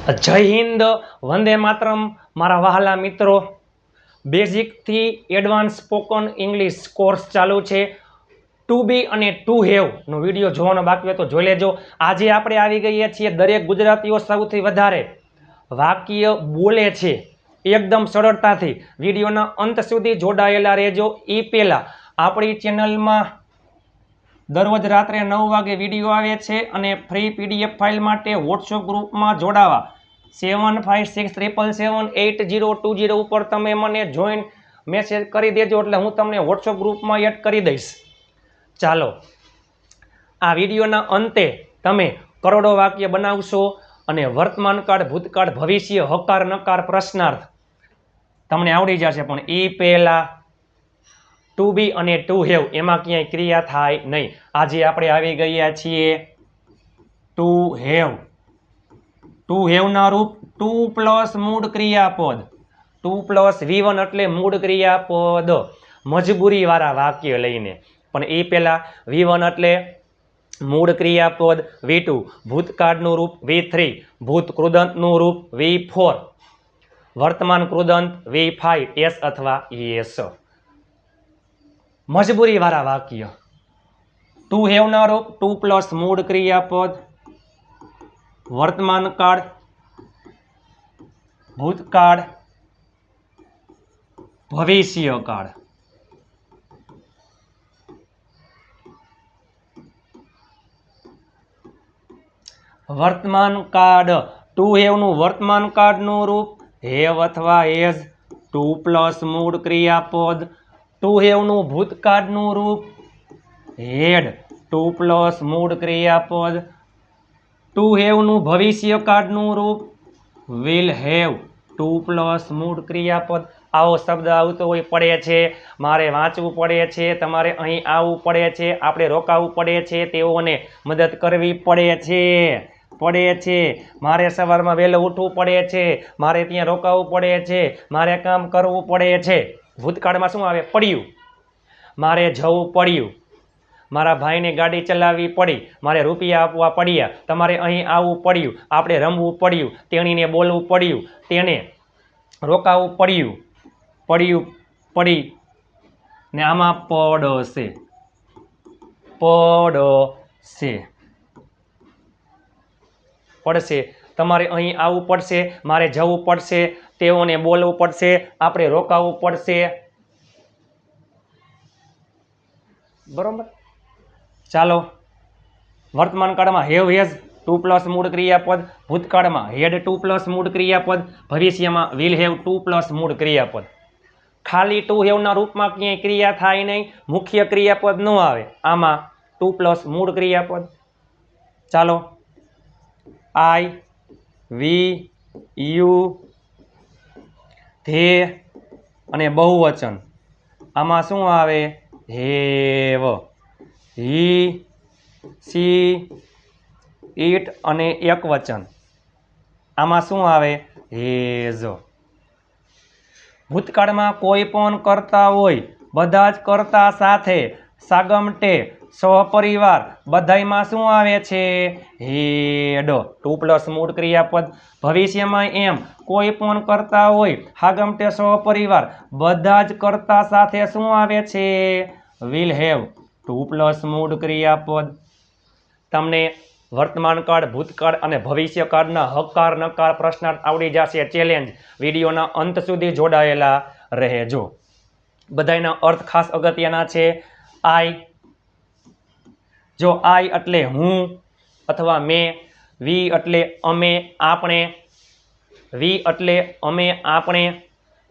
જય હિન્દ, વંદે માતરમ. મારા વહાલા મિત્રો, બેઝિકથી એડવાન્સ સ્પોકન ઇંગ્લિશ કોર્સ ચાલુ છે. ટુ બી અને ટુ હેવનો વિડીયો જોવાનો બાકી હોય તો જોઈ લેજો. આજે આપણે આવી ગયા છીએ, દરેક ગુજરાતીઓ સૌથી વધારે વાક્ય બોલે છે એકદમ સરળતાથી. વિડીયોના અંત સુધી જોડાયેલા રહેજો. એ પહેલાં આપણી ચેનલમાં દરરોજ રાત્રે 9 વાગે વિડીયો આવે છે અને ફ્રી PDF ફાઇલ માટે વોટ્સએપ ગ્રુપમાં જોડાવા 7567778020 ઉપર તમે મને જોઈન મેસેજ કરી દેજો, એટલે હું તમને વોટ્સએપ ગ્રુપમાં એડ કરી દઈશ. ચાલો, આ વિડીયોના અંતે તમે કરોડો વાક્ય બનાવશો અને વર્તમાન કાળ, ભૂતકાળ, ભવિષ્ય, હકાર, નકાર, પ્રશ્નાર્થ તમને આવડી જશે. પણ એ પહેલાં ટુ બી અને ટુ હેવ એમાં ક્યાંય ક્રિયા થાય નહીં. આજે આપણે આવી ગયા છીએ ટુ હેવ. ટુ હેવના રૂપ ટુ પ્લસ મૂળ ક્રિયાપદ. ટુ પ્લસ V1 એટલે મૂળ ક્રિયાપદ, મજબૂરીવાળા વાક્ય લઈને. પણ એ પહેલાં V1 એટલે મૂળ ક્રિયાપદ, V2 ભૂતકાળનું રૂપ, V3 ભૂત કૃદંતનું રૂપ, V4 વર્તમાન કૃદંત, V5 S અથવા ES. મજબૂરીવાળા વાક્ય. ટુ હેવના રૂપ ટુ પ્લસ મૂળ ક્રિયાપદ, વર્તમાન કાળ, ભૂતકાળ, ભવિષ્યકાળ. વર્તમાન કાળ. ટુ હેવનું વર્તમાન કાળનું રૂપ હેવ અથવા હેઝ, ટુ પ્લસ મૂળ ક્રિયાપદ. ટુ હેવનું ભૂતકાળનું રૂપ હેડ, ટુ પ્લસ મૂળ ક્રિયાપદ. ટુ હેવનું ભવિષ્યકાળનું રૂપ વિલ હેવ, ટુ પ્લસ મૂળ ક્રિયાપદ. આવો શબ્દ આવતો હોય પડે છે, મારે વાંચવું પડે છે, તમારે અહીં આવવું પડે છે, આપણે રોકાવું પડે છે, તેઓને મદદ કરવી પડે છે. મારે સવારમાં વહેલું ઉઠવું પડે છે, મારે ત્યાં રોકાવું પડે છે, મારે કામ કરવું પડે છે. ભૂતકાળમાં શું આવે? પડ્યું. મારે જવું પડ્યું, મારા ભાઈને ગાડી ચલાવવી પડી, મારે રૂપિયા આપવા પડ્યા, તમારે અહીં આવવું પડ્યું, આપણે રમવું પડ્યું, તેણીને બોલવું પડ્યું, તેને રોકાવું પડ્યું, પડી ને આમાં પડશે. તમારે અહીં આવવું પડશે, મારે જવું પડશે, તેઓને બોલવું પડશે, આપણે રોકાવું પડશે. બરોબર. ચાલો, વર્તમાન કાળમાં હેવ હેઝ ટુ પ્લસ મૂળ ક્રિયાપદ, ભૂતકાળમાં હેડ ટુ પ્લસ મૂળ ક્રિયાપદ, ભવિષ્યમાં વિલ હેવ ટુ પ્લસ મૂળ ક્રિયાપદ. ખાલી ટુ હેવના રૂપમાં ક્યાંય ક્રિયા થાય નહીં, મુખ્ય ક્રિયાપદ ન આવે. આમાં ટુ પ્લસ મૂળ ક્રિયાપદ. ચાલો, આઈ, વી, યુ, ધે અને બહુવચન. આમાં શું આવે? હેવ, હી, સી, ઇટ અને એકવચન. આમાં શું આવે? હેઝ. ભૂતકાળમાં કોઈ પણ કરતા હોય, બધા જ કરતા સાથે, સાગમટે, સહપરિવાર, બધાયમાં શું આવે છે? હેડ, ટુ પ્લસ મૂળ ક્રિયાપદ. ભવિષ્યમાં એમ કોઈ પણ કરતા હોય, હાગમટે, સહપરિવાર, બધા જ કરતા સાથે શું આવે છે? વિલ હેવ, ટુ પ્લસ મૂળ ક્રિયાપદ. તમને વર્તમાન કાળ, ભૂતકાળ અને ભવિષ્યકાળના હકાર, નકાર, પ્રશ્નાર્થ આવડી જશે. ચેલેન્જ. વિડીયોના અંત સુધી જોડાયેલા રહેજો. બધાયના અર્થ ખાસ અગત્યના છે. આઈ, જો આઈ એટલે હું અથવા મેં, વી એટલે અમે, આપણે, વી એટલે અમે, આપણે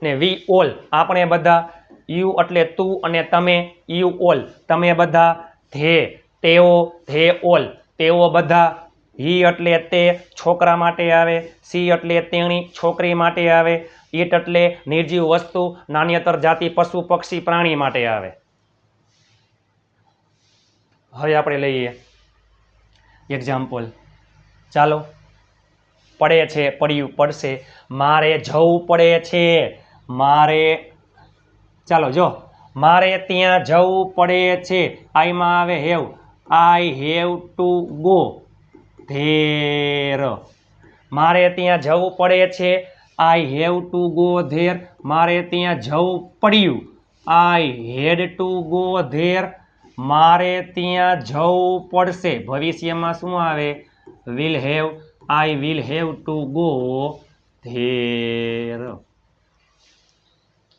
ને વી ઓલ આપણે બધા, યુ એટલે તું અને તમે, યુ ઓલ તમે બધા, ધે તેઓ, ધે ઓલ તેઓ બધા, હી એટલે તે છોકરા માટે આવે, સી એટલે તેણી છોકરી માટે આવે, ઇટ એટલે નિર્જીવ વસ્તુ, નાન્યતર જાતિ, પશુ, પક્ષી, પ્રાણી માટે આવે. હવે આપણે લઈએ એક્ઝામ્પલ. ચાલો, પડે છે, પડ્યું, પડશે. મારે જવું પડે છે, મારે, ચાલો જો, મારે ત્યાં જવું પડે છે, આઈમાં આવે have, I have to go there. મારે ત્યાં જવું પડે છે I have to go there મારે ત્યાં જવું પડ્યું આઈ હેડ ટુ ગો ધેર મારે ત્યાં જવું પડશે ભવિષ્યમાં શું આવે will have I will have to go there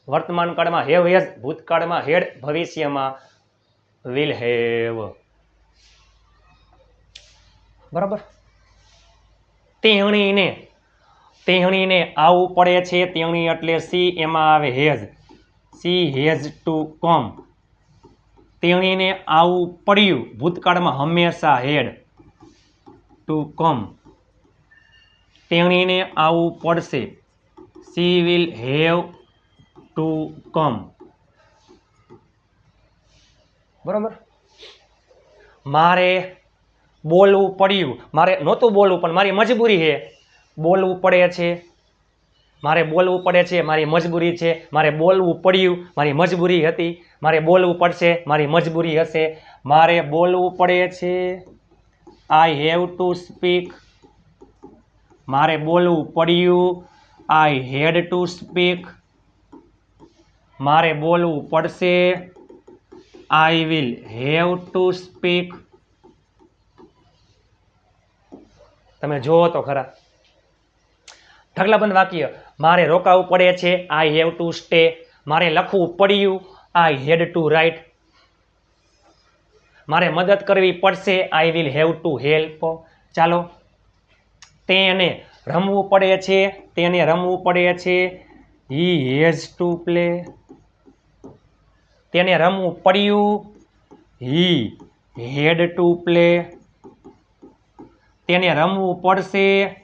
વર્તમાન કાળમાં હેવ હેઝ ભૂતકાળમાં હેડ ભવિષ્યમાં વિલ હેવ બરાબર તેણીને આવવું પડે છે તેણી એટલે સી એમાં આવે has she has to come તેણીને આવવું પડ્યું ભૂતકાળમાં હંમેશા હેડ ટુ કમ તેણીને આવવું પડશે she will have to come બરાબર મારે બોલવું પડ્યું મારે નહોતું બોલવું પણ મારી મજબૂરી છે બોલવું પડે છે મારે બોલવું પડે છે મારી મજબૂરી છે મારે બોલવું પડ્યું મારી મજબૂરી હતી મારે બોલવું પડશે મારી મજબૂરી હશે મારે બોલવું પડે છે આઈ હેવ ટુ સ્પીક મારે બોલવું પડ્યું આઈ હેડ ટુ સ્પીક મારે બોલવું પડશે I will have to speak તમે જુઓ તો ખરા ઢગલાબંધ વાક્ય મારે રોકાવું પડે છે આઈ હેવ ટુ સ્ટે મારે લખવું પડ્યું આઈ હેડ ટુ રાઇટ મારે મદદ કરવી પડશે I will have to help ચાલો તેને રમવું પડે છે તેને રમવું પડે છે હી હેઝ ટુ પ્લે તેને રમવું પડ્યું હી હેડ ટુ પ્લે તેને રમવું પડશે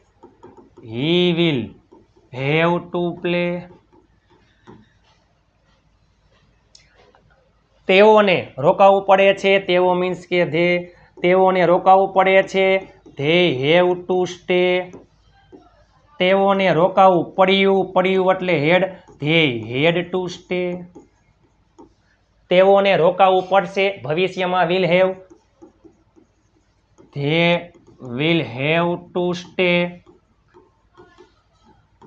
he will have to play તેઓને રોકાવું પડે છે તેઓ મીન્સ કે તેઓને રોકાવું પડે છે ધે હેવ ટુ સ્ટે તેઓને રોકાવું પડ્યું એટલે હેડ ધે હેડ ટુ સ્ટે તેઓને રોકાવું પડશે ભવિષ્યમાં will have they will have to stay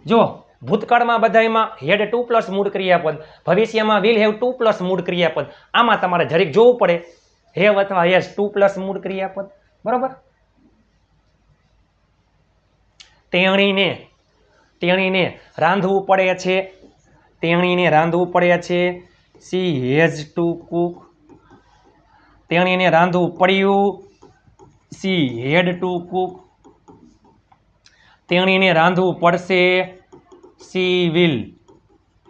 જો ભૂતકાળમાં બધામાં હેડ ટુ પ્લસ મૂળ ક્રિયાપદ ભવિષ્યમાં વિલ હેવ ટુ પ્લસ મૂળ ક્રિયાપદ આમાં તમારે જરીક જોવું પડે હેવ અથવા હેઝ ટુ પ્લસ મૂળ ક્રિયાપદ બરોબર તેણીને રાંધવું પડે છે તેણીને રાંધવું પડે છે સી હેઝ ટુ કુક તેણીને રાંધવું પડ્યું સી હેડ ટુ કુક તેણીને રાંધવું પડશે she will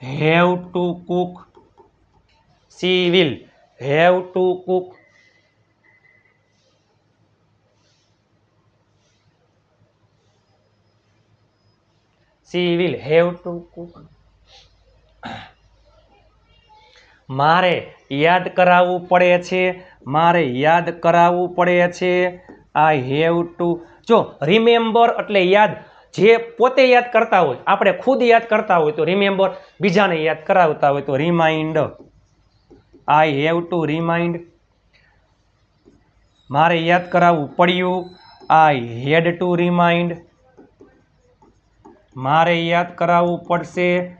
have to cook C will have to cook C will have to cook મારે યાદ કરાવવું પડે છે મારે યાદ કરાવવું પડે છે આઈ હેવ ટુ જો રિમેમ્બર એટલે યાદ જે પોતે યાદ કરતા હોય આપણે ખુદ યાદ કરતા હોય તો રિમેમ્બર બીજાને યાદ કરાવતા હોય તો remind I have to remind મારે યાદ કરાવવું પડ્યું આઈ હેડ ટુ રિમાઇન્ડ મારે યાદ કરાવવું પડશે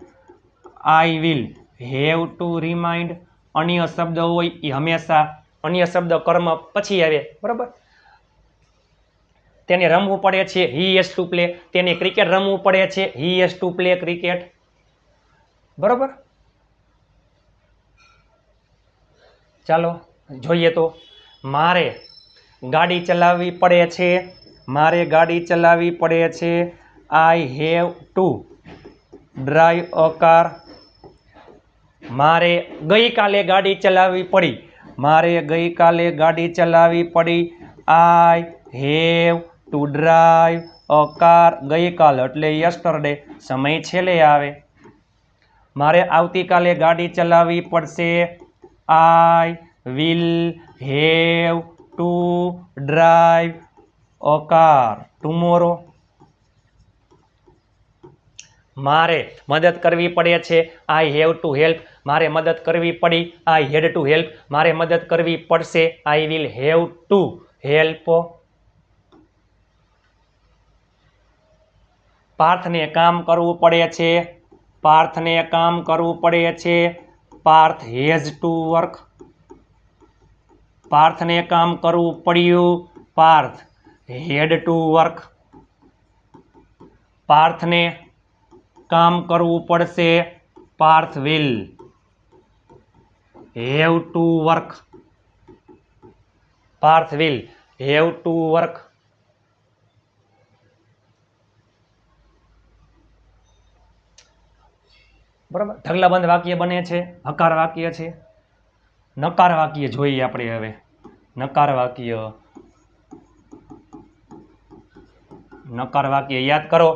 I will have two remind અન્ય શબ્દ હોય એ હંમેશા અન્ય શબ્દ કર્મ પછી આવે બરાબર તેને રમવું પડે છે હી હેઝ ટુ પ્લે તેને ક્રિકેટ રમવું પડે છે he has to play cricket બરાબર ચાલો જોઈએ તો મારે ગાડી ચલાવવી પડે છે મારે ગાડી ચલાવવી પડે છે I have to drive a car મારે ગઈકાલે ગાડી ચલાવવી પડી મારે ગઈકાલે ગાડી ચલાવવી પડી I have to drive a car ગઈકાલ એટલે યસ્ટરડે સમય છેલ્લે આવે મારે આવતીકાલે ગાડી ચલાવવી પડશે I will have to drive a car tomorrow મારે મદદ કરવી પડે છે આઈ હેવ ટુ હેલ્પ મારે મદદ કરવી પડી આઈ હેડ ટુ હેલ્પ મારે મદદ કરવી પડશે I will have to help પાર્થને કામ કરવું પડે છે, પાર્થને કામ કરવું પડે છે, પાર્થ હેઝ ટુ વર્ક, પાર્થને કામ કરવું પડ્યું, પાર્થ હેડ ટુ વર્ક, પાર્થને કામ કરવું પડશે, Parth will have to work, Parth will have to work. બરાબર. ઢગલાબંધ વાક્ય બને છે, હકાર વાક્ય છે. નકાર વાક્ય જોઈએ આપણે હવે. નકાર વાક્ય, નકાર વાક્ય યાદ કરો.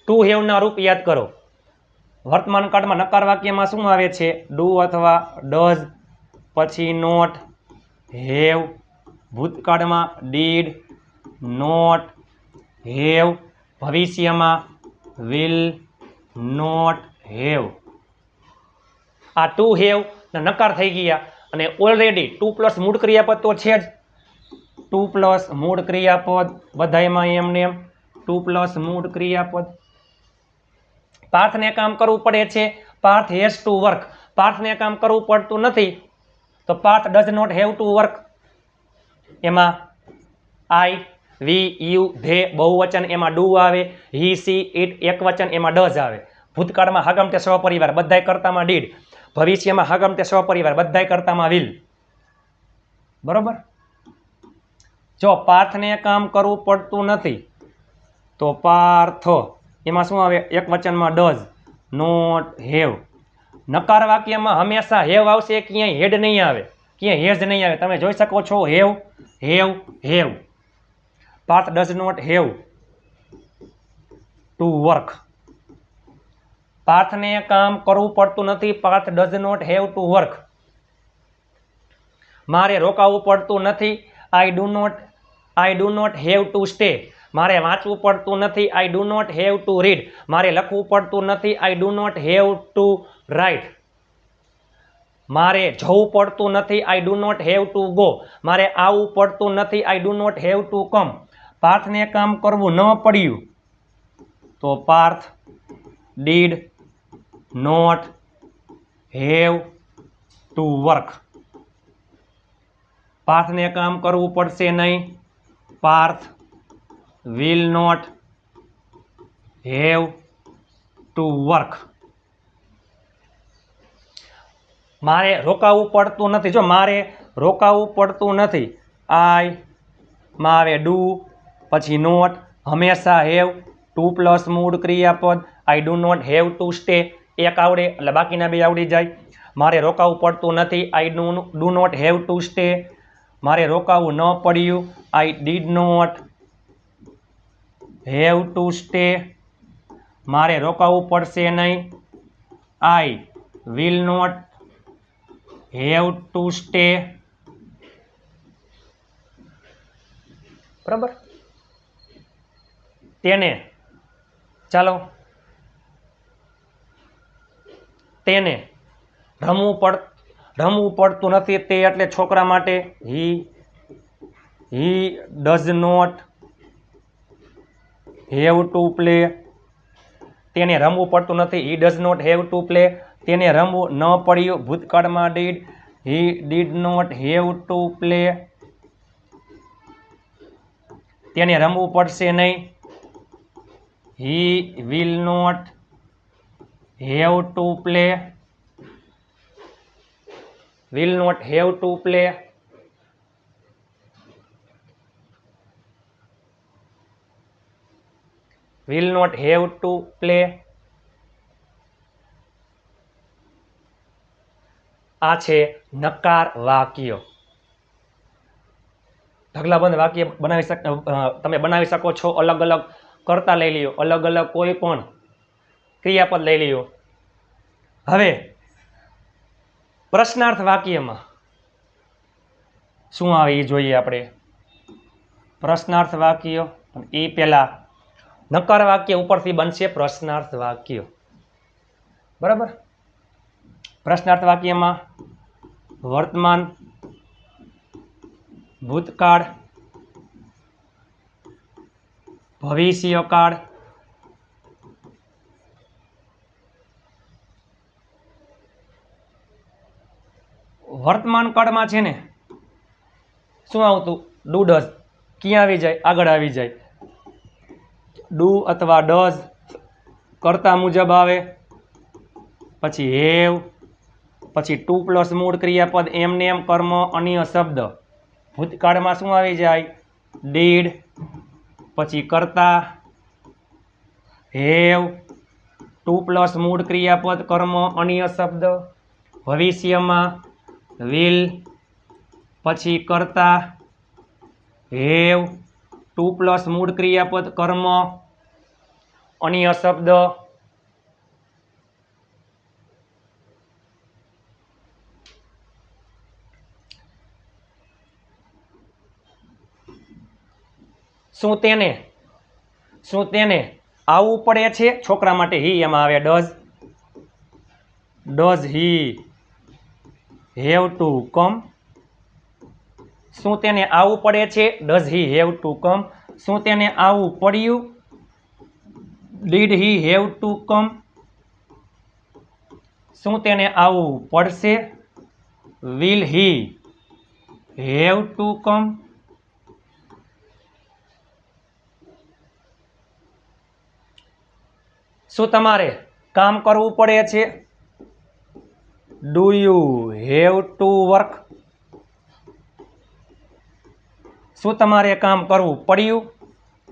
ટુ હેવ ના રૂપ યાદ કરો. વર્તમાન કાળમાં નકાર વાક્યમાં શું આવે છે? ડુ અથવા ડઝ, પછી નોટ, હેવ. ભૂતકાળમાં ડીડ, નોટ, હેવ. ભવિષ્યમાં વિલ, નોટ, હેવ. આ ટુ હેવ નકાર થઈ ગયા અને ઓલરેડી ટુ પ્લસ મૂળ ક્રિયાપદ તો છે જ. ટુ પ્લસ મૂળ ક્રિયાપદ બધાયમાં એમને ટુ પ્લસ મૂળ ક્રિયાપદ. પાર્થને કામ કરવું પડે છે, પાર્થ હેઝ ટુ વર્ક. પાર્થને કામ કરવું પડતું નથી તો Parth does not have to work. એમાં આઈ, વી, યુ, ધે બહુવચન એમાં ડુ આવે, હી, સી, ઇટ એકવચન એમાં ડઝ આવે. ભૂતકાળમાં હાગમટે સહપરિવાર બધાય કરતામાં ડીડ, ભવિષ્યમાં હાગમટે સહપરિવાર બધાય કરતામાં વિલ. બરોબર. જો પાર્થને કામ કરવું પડતું નથી તો પાર્થ એમાં શું આવે? એક વચનમાં ડઝ, નોટ, હેવ. નકાર વાક્યમાં હંમેશા હેવ આવશે, ક્યાંય હેડ નહીં આવે, ક્યાંય હેઝ નહીં આવે. તમે જોઈ શકો છો have, have, have. Parth does not have to work. પાર્થને કામ કરવું પડતું નથી, Parth does not have to work. મારે રોકાવું પડતું નથી, I do not have to stay. મારે વાંચવું પડતું નથી, I do not have to read. મારે લખવું પડતું નથી, I do not have to write. મારે જવું પડતું નથી, I do not have to go. મારે આવવું પડતું નથી, I do not have to come. પાર્થને કામ કરવું ન પડ્યું તો Parth did not have to work. પાર્થને કામ કરવું પડશે નહીં, Parth will not have to work. મારે રોકાવું પડતું નથી. જો મારે રોકાવું પડતું નથી, આઈ માં આવે ડુ, પછી નોટ, હંમેશા હેવ, ટુ પ્લસ મૂળ ક્રિયાપદ, I do not have to stay. એક આવડે એટલે બાકીના બે આવડી જાય. મારે રોકાવું પડતું નથી, I do not have to stay. મારે રોકાવું ન પડ્યું, I did not have to stay. મારે રોકાવું પડશે નહીં, I will not have to stay. બરાબર. તેને, ચાલો, તેને રમવું પડતું નથી. તે એટલે છોકરા માટે he does not have to play. તેને રમવું પડતું નથી, he does not have to play. તેને રમવું ન પડ્યું, ભૂતકાળમાં did, he did not have to play. તેને રમવું પડશે નહીં, he will not have to play. Will not have to play. Will not have to play. આ છે નકાર વાક્ય. ઢગલાબંધ વાક્ય તમે બનાવી શકો છો. અલગ અલગ કરતા લઈ લ્યો, અલગ અલગ કોઈ પણ ક્રિયાપદ લઈ લ્યો. હવે પ્રશ્નાર્થ વાક્યમાં શું આવે એ જોઈએ આપણે. પ્રશ્નાર્થ વાક્ય એ પહેલા નકાર વાક્ય ઉપરથી બનશે પ્રશ્નાર્થ વાક્ય. બરાબર. પ્રશ્નાર્થ વાક્યમાં વર્તમાન, ભૂતકાળ, ભવિષ્યકાળ, વર્તમાન કાળમાં છે ને શું આવતું? Do does. ક્યાં આવી જાય? આગળ આવી જાય. ડુ અથવા ડઝ કર્તા મુજબ આવે, પછી હેવ, પછી ટુ પ્લસ મૂળ ક્રિયાપદ એમને એમ કર્મ અન્ય શબ્દ. ભૂતકાળમાં શું આવી જાય? ડીડ, પછી કર્તા, હેવ, ટુ પ્લસ મૂળ ક્રિયાપદ કર્મ અન્ય શબ્દ. ભવિષ્યમાં વિલ, પછી કર્તા, હેવ, ટુ પ્લસ મૂળ ક્રિયાપદ કર્મ અન્ય શબ્દ. શું તેને આવવું પડે છે? છોકરા માટે હી એમાં આવે. Does he have to come? શું તેને આવવું પડે છે? Does he have to come? શું તેને આવવું પડ્યું? Did he have to come? શું તેને આવવું પડશે? Will he have to come? શું તમારે કામ કરવું પડે છે? Do you have to work? શું તમારે કામ કરવું પડ્યું?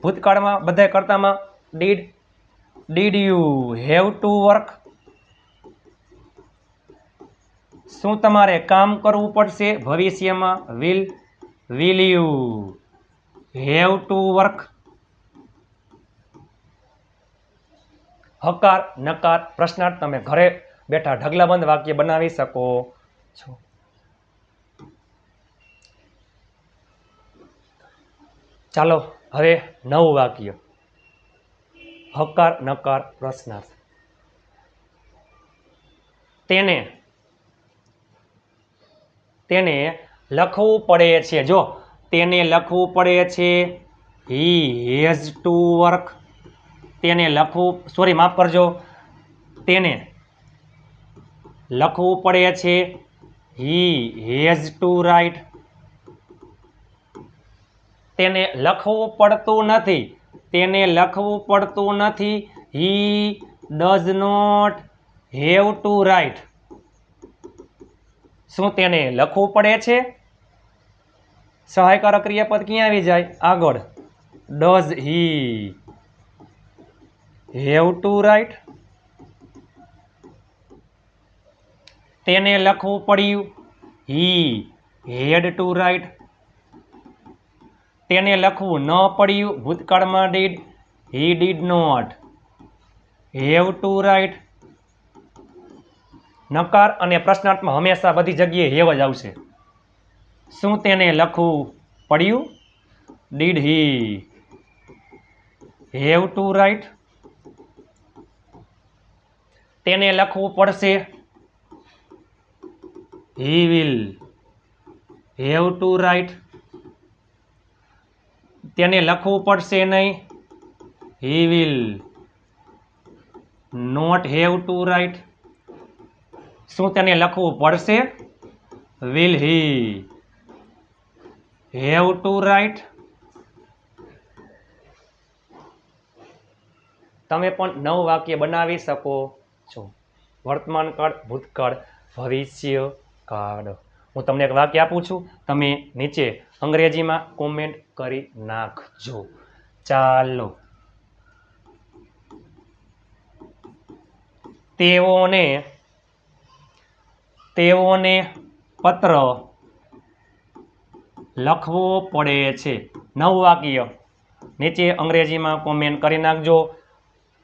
ભૂતકાળમાં બધા કરતામાં did you have to work? શું તમારે કામ કરવું પડશે? ભવિષ્યમાં will you have to work? હકાર, નકાર, પ્રશ્નાર્થ તમે ઘરે બેઠા ઢગલાબંધ વાક્ય બનાવી શકો છો. ચાલો હવે નવું વાક્ય. હકાર, નકાર, પ્રશ્નાર્થ. તેને લખવું પડે છે. જો તેને લખવું પડે છે. He has to work. તેને લખવું પડે છે. He has to write. તેને લખવું પડતું નથી. He does not have to write. શું તેને લખવું પડે છે? સહાયકારક ક્રિયાપદ ક્યાં આવી જાય? આગળ. Does he have to write? તેને લખવું પડ્યું. He had to write. તેને લખવું ન પડ્યું. ભૂતકાળમાં did. He did not have to write. નકાર અને પ્રશ્નાર્થમાં હંમેશા બધી જગ્યાએ હેવ જ આવશે. શું તેને લખવું પડ્યું? Did he have to write? તેને લખવું પડશે. He will have to write. તેને લખવું પડશે નહીં. He will not have to write. શું તેને લખવું પડશે? Will he have to write? તમે પણ નવું વાક્ય બનાવી શકો છો. વર્તમાન કાળ, ભૂતકાળ, ભવિષ્ય કાળ. હું તમને એક વાક્ય આપું છું, તમે નીચે અંગ્રેજીમાં કોમેન્ટ કરી નાખજો. ચાલો. તેઓને પત્ર લખવો પડે છે. નવું વાક્ય નીચે અંગ્રેજીમાં કોમેન્ટ કરી નાખજો.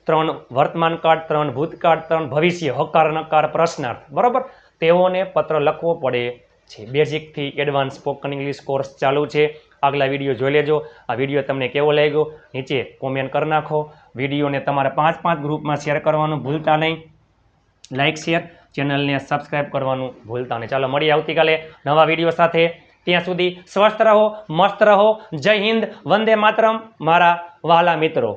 3 વર્તમાન કાળ, 3 ભૂતકાળ, 3 ભવિષ્ય, હકાર, નકાર, પ્રશ્નાર્થ. બરોબર? તેઓને પત્ર લખવો પડે છે. બેઝિકથી એડવાન્સ સ્પોકન ઇંગ્લિશ કોર્સ ચાલુ છે. આગલા વિડીયો જોઈ લેજો. આ વિડીયો તમને કેવો લાગ્યો નીચે કોમેન્ટ કરી નાખો. વિડીયોને તમારે 5 ગ્રુપમાં શેર કરવાનું ભૂલતા નહીં. લાઇક, શેર, ચેનલને સબસ્ક્રાઇબ કરવાનું ભૂલતા નહીં. ચાલો મળીએ આવતીકાલે નવા વિડીયો સાથે. ત્યાં સુધી સ્વસ્થ રહો, મસ્ત રહો. જય હિન્દ, વંદે માતરમ મારા વહાલા મિત્રો.